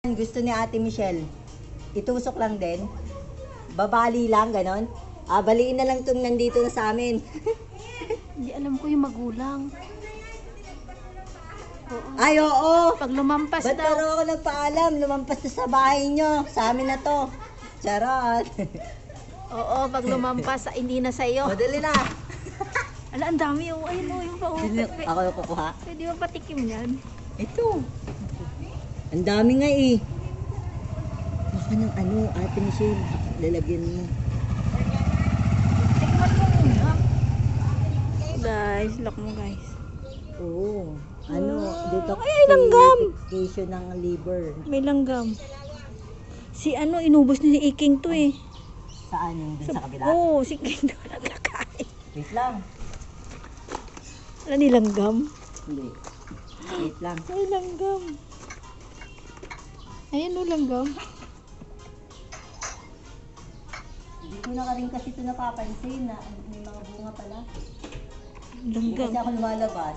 Gusto ni Ate Michelle, itusok lang din. Babali lang, ganon. Baliin na lang itong nandito na sa amin. Hindi alam ko yung magulang. Oo. Ay, oo. Pag lumampas Ba't daw. pero ako nagpaalam? Lumampas na sa bahay nyo. Sa amin na to. Charot. Oo, pag lumampas, hindi na sa'yo. Madali na. Ala, ang dami oh. Ayun oh, yung pauwi. Ako yung kukuha. Pwede ba patikim yan? Ito. Ang dami nga eh. Baka ng ano, Ate Michelle. Lalagyan mo. Tikman mo muna. Guys, look mo guys. Oo. Ano, Ay, langgam. detoxification ng liver. May langgam. Si ano, inubos ni Iking to eh. Saan yung dun sa kabila? Oo, si Iking to nagkakain. Wait lang. Wala ni langgam. Hindi. Wait lang. May langgam. Ayan o, langgam. Hindi ko na rin kasi ito napapansin na may mga bunga pala. Hindi Langgam. kasi ako lumalabas.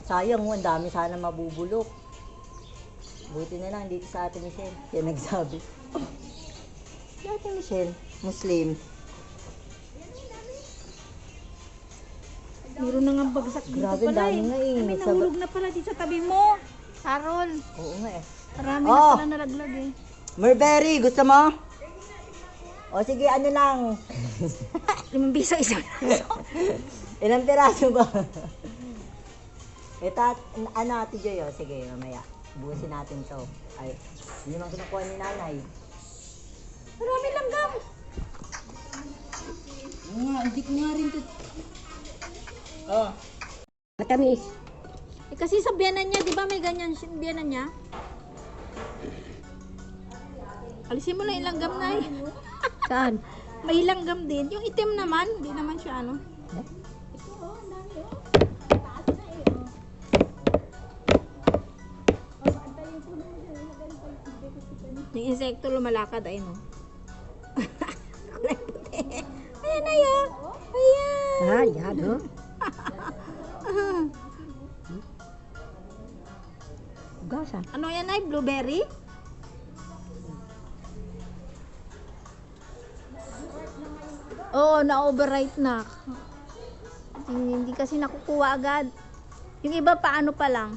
Sayang, ang dami sana mabubulok. Buti na lang dito sa Ate Michelle. Kaya nagsabi. Si Ate Michelle, Muslim. Meron na nga bagsak dito Grabe, pala dami nga eh. May nahulog na pala dito sa tabi mo. Carol, Oo nga eh. marami Oh! na pala nalaglag eh. Murberry, gusto mo? O sige, ano lang. 5 piso isa. Ilang piraso ba? Ito, ano Ate Joy, sige, mamaya. Buusin natin to. Ay, yun ang kinukuha ni nanay. Marami langgam. Hindi ko nga rin to. Oh. Matamis. Eh, kasi sa biyanan niya, di ba may ganyan biyanan niya? Alisin mo lang yung langgam na eh. Saan? May langgam din. Yung itim naman, di naman siya ano. Yung insekto lumalakad, ayun o. Kulay puti. Ayan, ayan. Ayan. Yan, oh. Gasa. Ano yan ay? Blueberry? Oo, na-overripe na. Hindi kasi nakukuha agad. Yung iba paano pa lang.